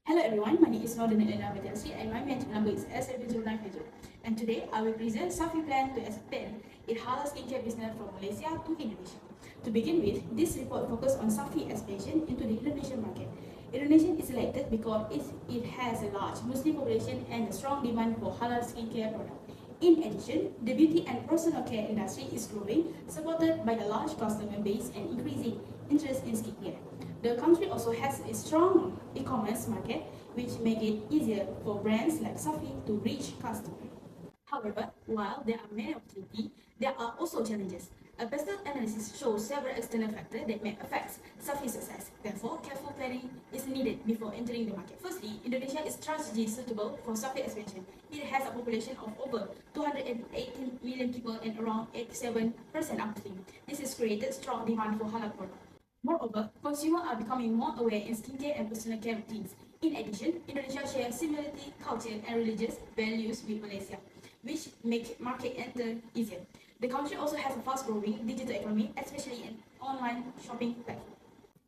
Hello everyone, my name is MGM3233 and my mentor number is S70950. And today I will present Safi plan to expand its halal skincare business from Malaysia to Indonesia. To begin with, this report focuses on Safi expansion into the Indonesian market. Indonesia is selected because it has a large Muslim population and a strong demand for halal skincare products. In addition, the beauty and personal care industry is growing, supported by a large customer base and increasing interest in skincare. The country also has a strong e-commerce market, which makes it easier for brands like Safi to reach customers. However, while there are many opportunities, there are also challenges. A better analysis shows several external factors that may affect Safi's success. Therefore, careful planning is needed before entering the market. Firstly, Indonesia is strategically suitable for Safi expansion. It has a population of over 218 million people and around 87% Muslim. This has created strong demand for halal products. Moreover, consumers are becoming more aware in skincare and personal care routines. In addition, Indonesia shares similarity, culture, and religious values with Malaysia, which make market enter easier. The country also has a fast-growing digital economy, especially in online shopping platforms.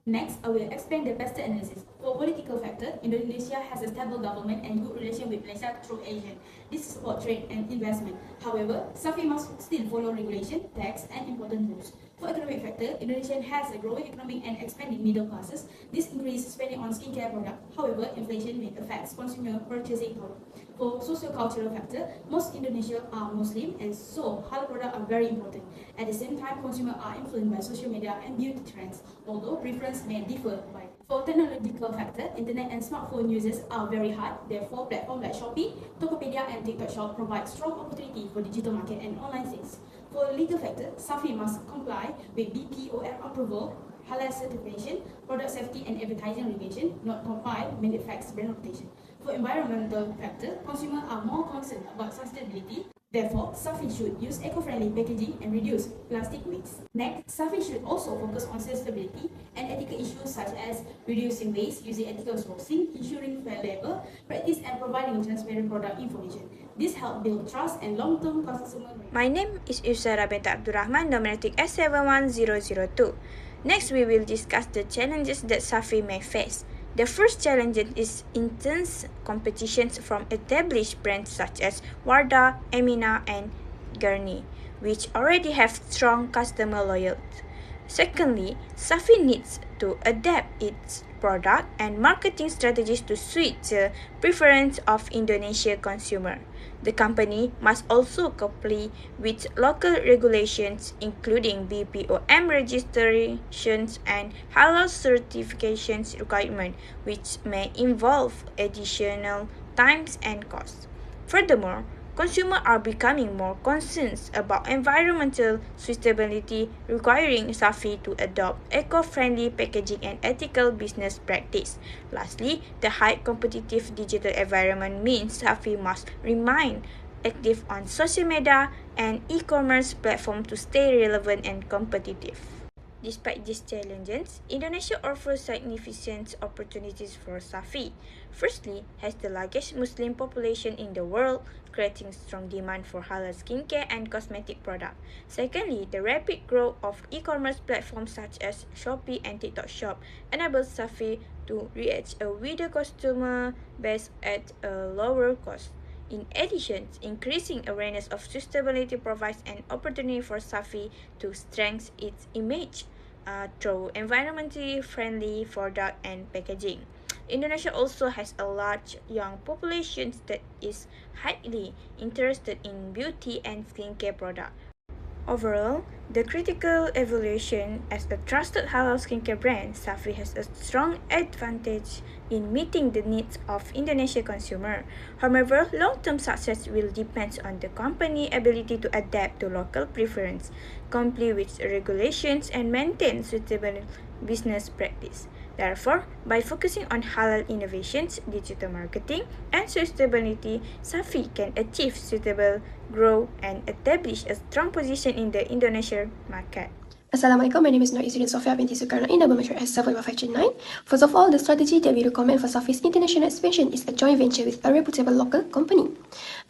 Next, I will explain the best analysis. For political factor, Indonesia has a stable government and good relation with Malaysia through Asia. This supports trade and investment. However, Safi must still follow regulation, tax, and important rules. For economic factor, Indonesia has a growing economy and expanding middle classes. This increases spending on skincare products. However, inflation may affect consumer purchasing power. For socio-cultural factor, most Indonesians are Muslim and so halal products are very important. At the same time, consumers are influenced by social media and beauty trends, although preference may differ by. For technological factor, internet and smartphone users are very high. Therefore, platforms like Shopee, Tokopedia, and TikTok Shop provide strong opportunity for digital market and online sales. For legal factor, Safi must comply with BPOM approval, halal certification, product safety, and advertising regulation, not comply when it affects brand reputation. For environmental factor, consumers are more concerned about sustainability. Therefore, Safi should use eco-friendly packaging and reduce plastic waste. Next, Safi should also focus on sustainability and ethical issues such as reducing waste, using ethical sourcing, ensuring fair labor practice, and providing transparent product information. This helps build trust and long-term customer. My name is Yusara Beta Abdurrahman, nominating S71002. Next, we will discuss the challenges that Safi may face. The first challenge is intense competitions from established brands such as Wardah, Emina, and Garni, which already have strong customer loyalty. Secondly, Safi needs to adapt its product and marketing strategies to suit the preference of Indonesian consumer. The company must also comply with local regulations including BPOM registrations and halal certifications requirements, which may involve additional times and costs. Furthermore, consumers are becoming more concerned about environmental sustainability, requiring Safi to adopt eco-friendly packaging and ethical business practice. Lastly, the high competitive digital environment means Safi must remain active on social media and e-commerce platforms to stay relevant and competitive. Despite these challenges, Indonesia offers significant opportunities for Safi. Firstly, has the largest Muslim population in the world, creating strong demand for halal skincare and cosmetic products. Secondly, the rapid growth of e-commerce platforms such as Shopee and TikTok Shop enables Safi to reach a wider customer base at a lower cost. In addition, increasing awareness of sustainability provides an opportunity for Safi to strengthen its image through environmentally friendly product and packaging. Indonesia also has a large young population that is highly interested in beauty and skincare products. Overall, the critical evaluation as a trusted halal skincare brand, Safi has a strong advantage in meeting the needs of Indonesian consumer. However, long-term success will depend on the company's ability to adapt to local preference, comply with regulations, and maintain suitable business practice. Therefore, by focusing on halal innovations, digital marketing, and sustainability, Safi can achieve suitable growth and establish a strong position in the Indonesian market. Assalamualaikum, my name is Safi binti Sukarno in Double Measure S71539. First of all, the strategy that we recommend for Safi's international expansion is a joint venture with a reputable local company.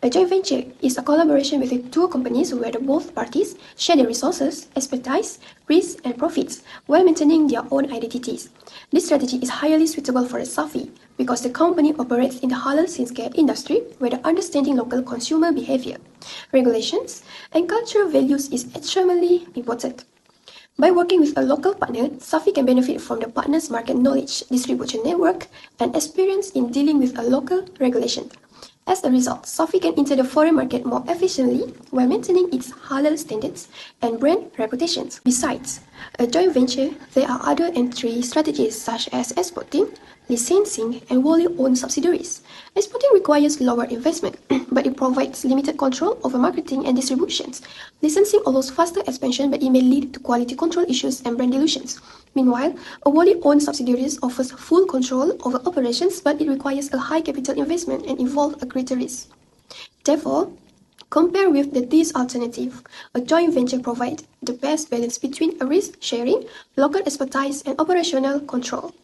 A joint venture is a collaboration between two companies where the both parties share their resources, expertise, risks, and profits while maintaining their own identities. This strategy is highly suitable for Safi because the company operates in the halal skincare industry where the understanding local consumer behavior, regulations, and cultural values is extremely important. By working with a local partner, Safi can benefit from the partner's market knowledge, distribution network, and experience in dealing with a local regulation. As a result, Safi can enter the foreign market more efficiently while maintaining its halal standards and brand reputations. Besides a joint venture, there are other entry strategies such as exporting, licensing, and wholly owned subsidiaries. Exporting requires lower investment, but it provides limited control over marketing and distributions. Licensing allows faster expansion, but it may lead to quality control issues and brand dilutions. Meanwhile, a wholly owned subsidiaries offers full control over operations, but it requires a high capital investment and involves a greater risk. Therefore, compared with this alternative, a joint venture provides the best balance between a risk sharing, local expertise, and operational control.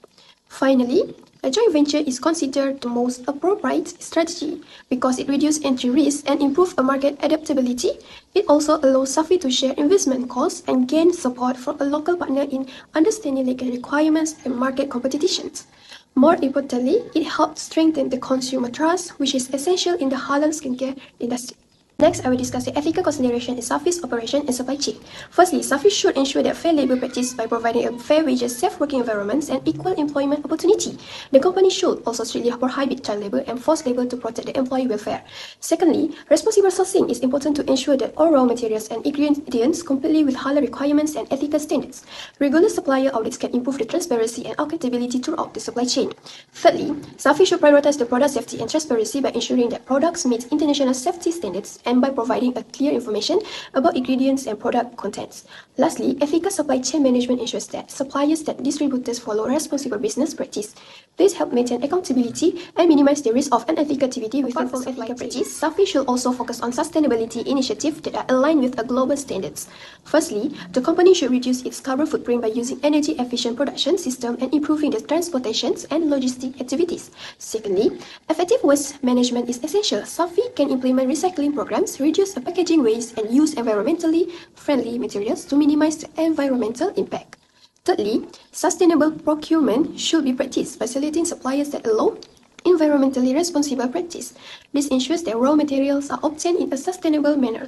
Finally, a joint venture is considered the most appropriate strategy because it reduces entry risk and improves market adaptability. It also allows Safi to share investment costs and gain support from a local partner in understanding legal requirements and market competitions. More importantly, it helps strengthen the consumer trust, which is essential in the halal skincare industry. Next, I will discuss the ethical consideration in Safi's operation and supply chain. Firstly, Safi should ensure that fair labor practice by providing a fair wages, safe working environments, and equal employment opportunity. The company should also strictly prohibit child labor and forced labor to protect the employee welfare. Secondly, responsible sourcing is important to ensure that all raw materials and ingredients comply with halal requirements and ethical standards. Regular supplier audits can improve the transparency and accountability throughout the supply chain. Thirdly, Safi should prioritize the product safety and transparency by ensuring that products meet international safety standards and by providing a clear information about ingredients and product contents. Lastly, ethical supply chain management ensures that suppliers and distributors follow responsible business practice. This helps maintain accountability and minimize the risk of unethical activity within the supply chain. Safi should also focus on sustainability initiatives that are aligned with global standards. Firstly, the company should reduce its carbon footprint by using energy-efficient production system and improving the transportations and logistic activities. Secondly, effective waste management is essential. Safi can implement recycling programs, reduce the packaging waste, and use environmentally friendly materials to minimize the environmental impact. Thirdly, sustainable procurement should be practiced by selecting suppliers that allow environmentally responsible practice. This ensures that raw materials are obtained in a sustainable manner.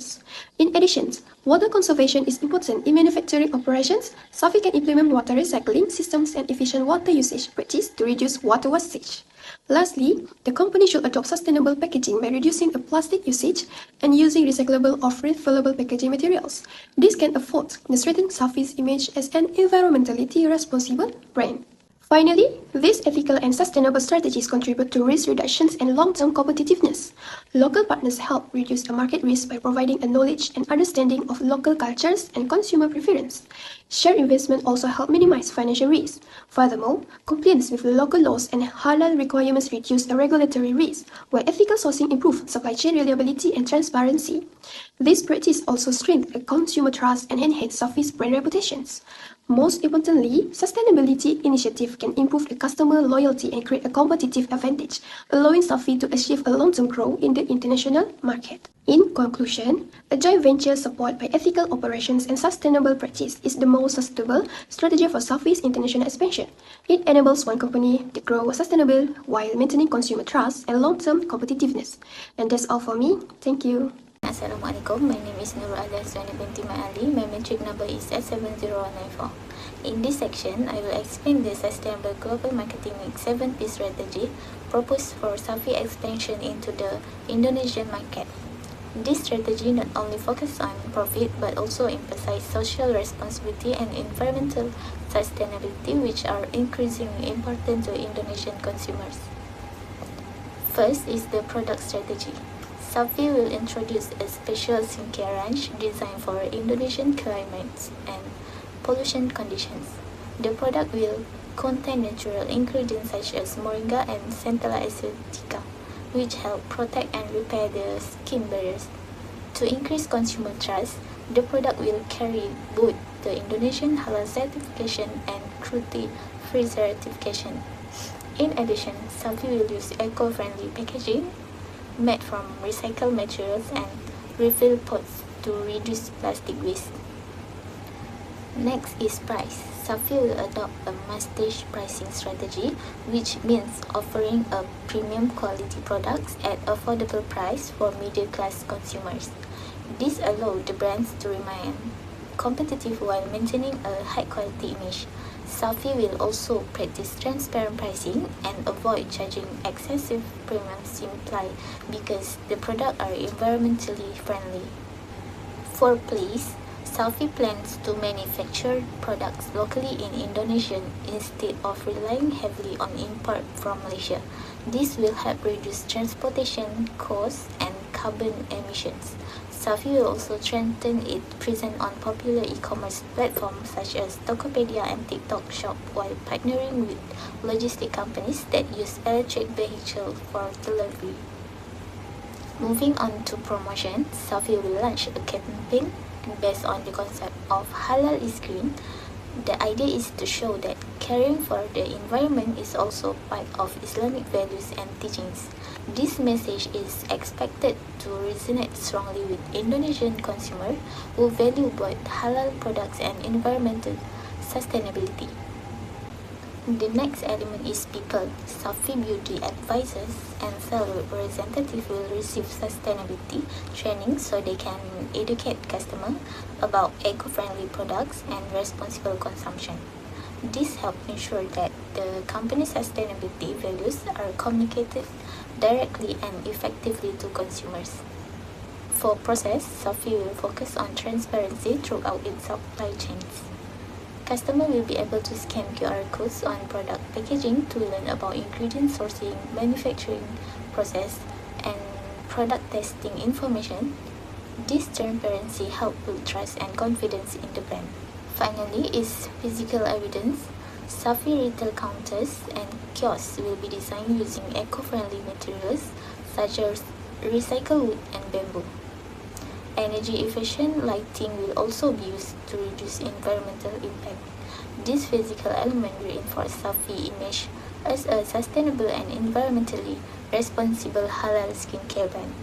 In addition, water conservation is important in manufacturing operations. Safi can implement water recycling systems and efficient water usage practice to reduce water wastage. Lastly, the company should adopt sustainable packaging by reducing the plastic usage and using recyclable or refillable packaging materials. This can afford to strengthen Safi's image as an environmentally responsible brand. Finally, these ethical and sustainable strategies contribute to risk reductions and long-term competitiveness. Local partners help reduce the market risk by providing a knowledge and understanding of local cultures and consumer preference. Shared investment also help minimize financial risk. Furthermore, compliance with local laws and halal requirements reduce the regulatory risk, while ethical sourcing improves supply chain reliability and transparency. This practice also strengthens consumer trust and enhances Safi's brand reputations. Most importantly, sustainability initiatives can improve the customer loyalty and create a competitive advantage, allowing Safi to achieve a long-term growth in the international market. In conclusion, a joint venture supported by ethical operations and sustainable practice is the most sustainable strategy for Safi's international expansion. It enables one company to grow sustainable while maintaining consumer trust and long-term competitiveness. And that's all for me. Thank you. Assalamualaikum, my name is Nurul Alia Suani binti Ali. My metric number is S70194. In this section, I will explain the Sustainable Global Marketing Mix 7P strategy proposed for Safi expansion into the Indonesian market. This strategy not only focuses on profit but also emphasizes social responsibility and environmental sustainability, which are increasingly important to Indonesian consumers. First is the product strategy. Safi will introduce a special skincare range designed for Indonesian climates and pollution conditions. The product will contain natural ingredients such as moringa and centella asiatica, which help protect and repair the skin barriers. To increase consumer trust, the product will carry both the Indonesian Halal certification and cruelty-free certification. In addition, Safi will use eco-friendly packaging made from recycled materials and refill pots to reduce plastic waste. Next is price. Safi will adopt a mustache pricing strategy, which means offering a premium quality products at affordable price for middle class consumers. This allows the brands to remain competitive while maintaining a high quality image. Safi will also practice transparent pricing and avoid charging excessive premiums simply because the products are environmentally friendly. For place, Safi plans to manufacture products locally in Indonesia instead of relying heavily on import from Malaysia. This will help reduce transportation costs and carbon emissions. Safi will also strengthen its presence on popular e-commerce platforms such as Tokopedia and TikTok Shop while partnering with logistic companies that use electric vehicles for delivery. Moving on to promotion, Safi will launch a campaign based on the concept of Halal is Green. The idea is to show that caring for the environment is also part of Islamic values and teachings. This message is expected to resonate strongly with Indonesian consumers who value both halal products and environmental sustainability. The next element is people. Safi beauty advisors and sales representatives will receive sustainability training so they can educate customers about eco-friendly products and responsible consumption. This helps ensure that the company's sustainability values are communicated directly and effectively to consumers. For process, Safi will focus on transparency throughout its supply chains. Customers will be able to scan QR codes on product packaging to learn about ingredient sourcing, manufacturing process, and product testing information. This transparency helps build trust and confidence in the brand. Finally is physical evidence. Safi retail counters and kiosks will be designed using eco-friendly materials such as recycled wood and bamboo. Energy-efficient lighting will also be used to reduce environmental impact. This physical element reinforces Safi's image as a sustainable and environmentally responsible halal skincare brand.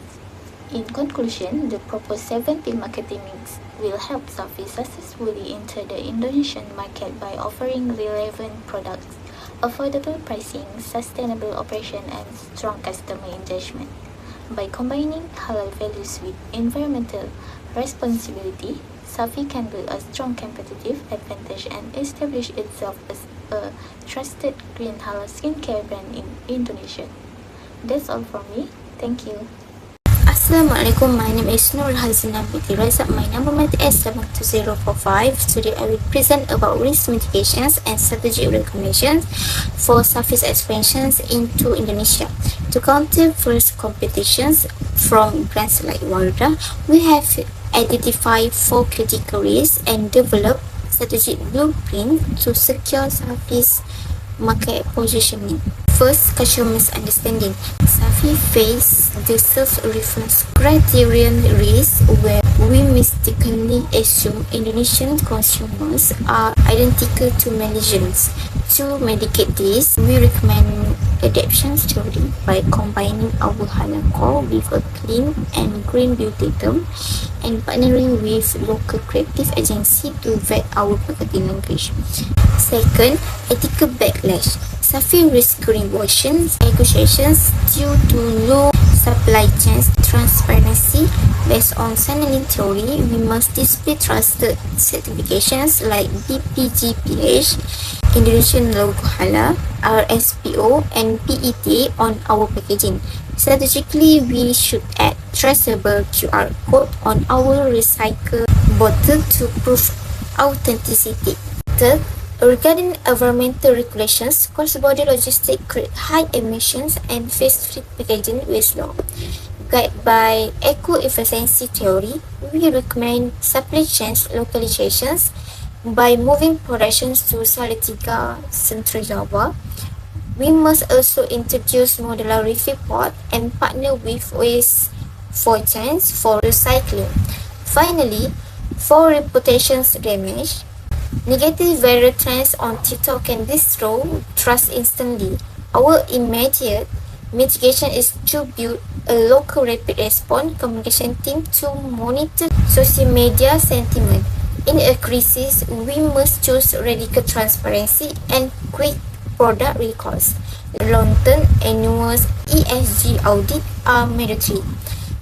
In conclusion, the proposed 7P marketing mix will help Safi successfully enter the Indonesian market by offering relevant products, affordable pricing, sustainable operation, and strong customer engagement. By combining halal values with environmental responsibility, Safi can build a strong competitive advantage and establish itself as a trusted green halal skincare brand in Indonesia. That's all from me. Thank you. Assalamualaikum, my name is Nur Hazina binti Razak. My number is 72045. Today I will present about risk mitigations and strategic recommendations for Safi's expansions into Indonesia. To counter first competitions from brands like Wardah, we have identified 4 critical risks and developed strategic blueprint to secure Safi's market positioning. First, customer misunderstanding. Safi face the self-reference criterion risk where we mistakenly assume Indonesian consumers are identical to Malaysians. To mitigate this, we recommend adaptation theory by combining our halal core with a clean and green beauty term and partnering with local creative agency to vet our marketing language. Second, ethical backlash. Safi risk greenwashing accusations due to low supply chain transparency. Based on signaling theory, we must display trusted certifications like BPGPH, Indonesian Logo Halal, RSPO, and PET on our packaging. Strategically, we should add traceable QR code on our recycled bottle to prove authenticity. Third, regarding environmental regulations, cross-border logistics create high emissions and face-free packaging waste law. Guided by eco-efficiency theory, we recommend supply chain localizations by moving productions to Salatiga, Central Java. We must also introduce modular refill pot and partner with waste for chains for recycling. Finally, for reputation damage, Negative viral trends on TikTok can destroy trust instantly. Our immediate mitigation is to build a local rapid response communication team to monitor social media sentiment. In a crisis, we must choose radical transparency and quick product recalls. Long-term annual ESG audit are mandatory.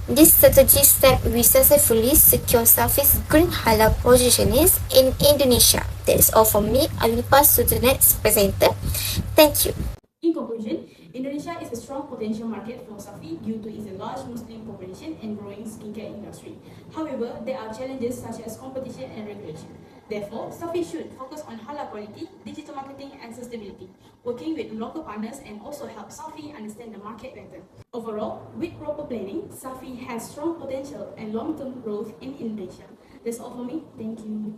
This strategy step we successfully secure Safi's green halal positioning in Indonesia. That is all from me. I will pass to the next presenter. Thank you. In conclusion, Indonesia is a strong potential market for Safi due to its large Muslim population and growing skincare industry. However, there are challenges such as competition and regulation. Therefore, Safi should focus on halal quality, digital marketing and sustainability, working with local partners and also help Safi understand the market better. Overall, with proper planning, Safi has strong potential and long-term growth in Indonesia. That's all for me. Thank you.